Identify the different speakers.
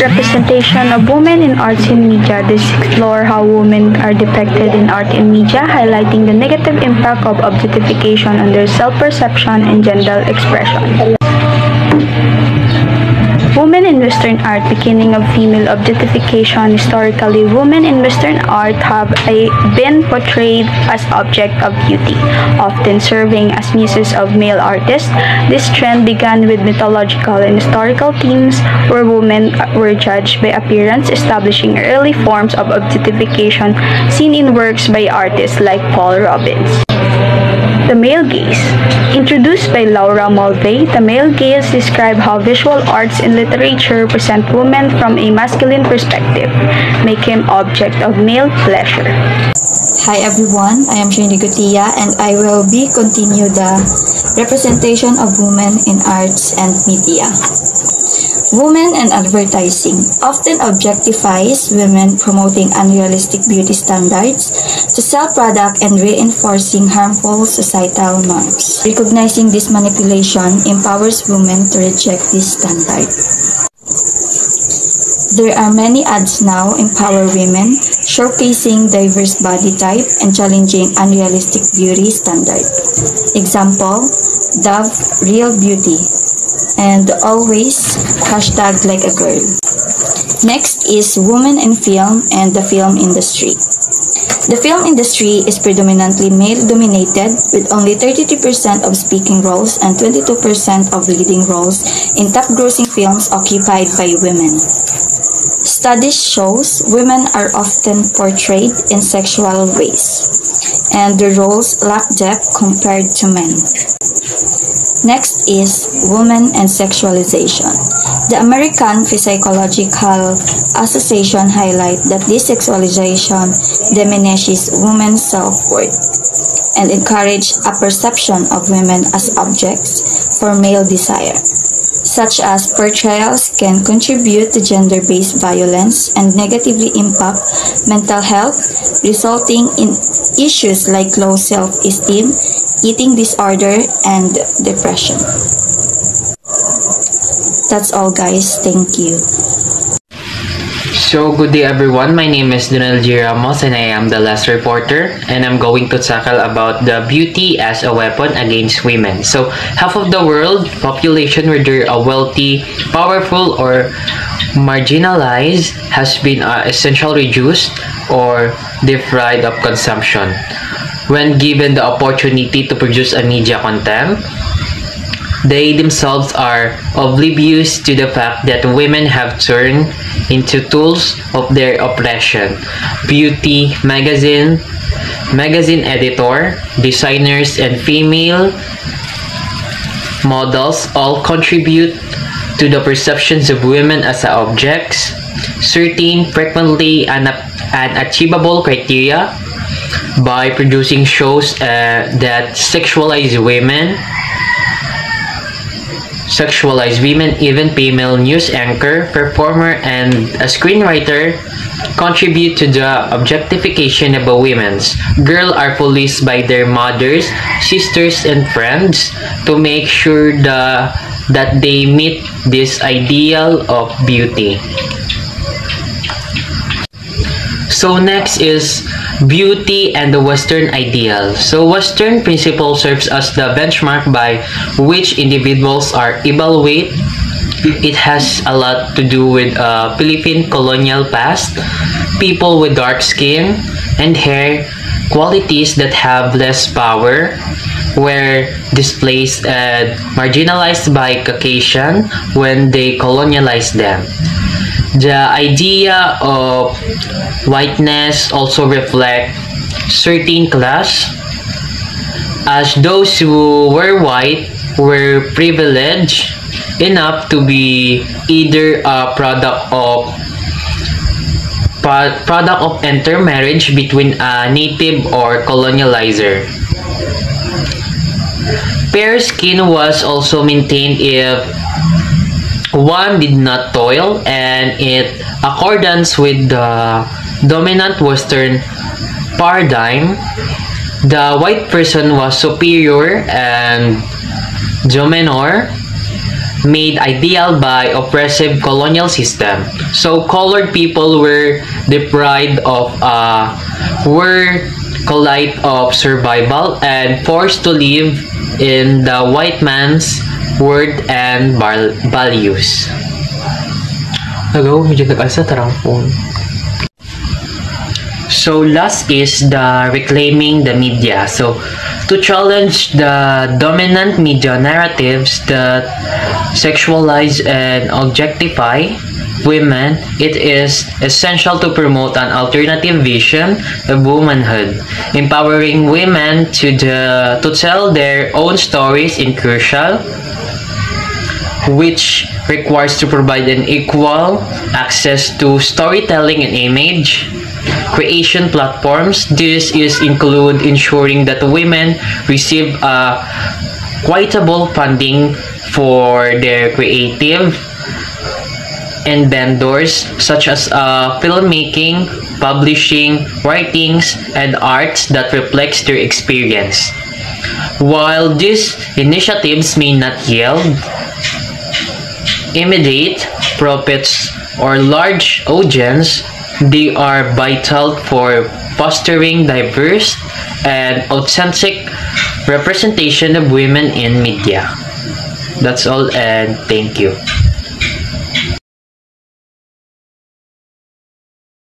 Speaker 1: Representation of women in arts and media. This explore how women are depicted in art and media, highlighting the negative impact of objectification on their self-perception and gender expression. Women in Western art, beginning of female objectification. Historically, women in Western art have been portrayed as object of beauty, often serving as muses of male artists. This trend began with mythological and historical themes where women were judged by appearance, establishing early forms of objectification seen in works by artists like Paul Robbins. The male gaze. Introduced by Laura Mulvey, the male gaze describes how visual arts and literature present women from a masculine perspective, make him object of male pleasure.
Speaker 2: Hi everyone, I am Trini Gutia and I will be continue the representation of women in arts and media. Women and advertising often objectifies women, promoting unrealistic beauty standards to sell product and reinforcing harmful societal norms. Recognizing this manipulation empowers women to reject this standard. There are many ads now empower women, showcasing diverse body type and challenging unrealistic beauty standard. Example, Dove Real Beauty and always #LikeAGirl. Next is women in film and the film industry. The film industry is predominantly male-dominated, with only 33% of speaking roles and 22% of leading roles in top-grossing films occupied by women. Studies shows women are often portrayed in sexual ways, and their roles lack depth compared to men. Next is women and sexualization. The American Psychological Association highlight that this sexualization diminishes women's self-worth and encourage a perception of women as objects for male desire. Such as portrayals can contribute to gender-based violence and negatively impact mental health, resulting in issues like low self-esteem, eating disorder, and depression. That's all guys, thank you.
Speaker 3: So, good day everyone, my name is Donald G. Ramos and I am the last reporter, and I'm going to tackle about the beauty as a weapon against women. So, half of the world population, whether a wealthy, powerful, or marginalized, has been essentially reduced or deprived of consumption. When given the opportunity to produce a media content, they themselves are oblivious to the fact that women have turned into tools of their oppression. Beauty magazine editor, designers, and female models all contribute to the perceptions of women as objects, certain frequently unachievable criteria by producing shows that sexualize women. Even female news anchor, performer, and a screenwriter contribute to the objectification of women. Girls are policed by their mothers, sisters, and friends to make sure that they meet this ideal of beauty. So next is beauty and the Western ideal. So Western principle serves as the benchmark by which individuals are evaluated. It has a lot to do with Philippine colonial past, people with dark skin and hair, qualities that have less power, were displaced and marginalized by Caucasian when they colonialized them. The idea of whiteness also reflects certain class, as those who were white were privileged enough to be either a product of intermarriage between a native or colonizer. Fair skin was also maintained if one did not toil, and in accordance with the dominant Western paradigm, the white person was superior and dominor, made ideal by oppressive colonial system. So colored people were deprived of a work-life of survival and forced to live in the white man's word and values. Hello, medyo nag-alsa tarang phone. So last is the reclaiming the media. So to challenge the dominant media narratives that sexualize and objectify women, it is essential to promote an alternative vision of womanhood. Empowering women to tell their own stories is crucial, which requires to provide an equal access to storytelling and image creation platforms. This is include ensuring that women receive equitable funding for their creative endeavors such as filmmaking, publishing, writings, and arts that reflects their experience. While these initiatives may not yield immediate profits or large audience, they are vital for fostering diverse and authentic representation of women in media. That's all, and thank you.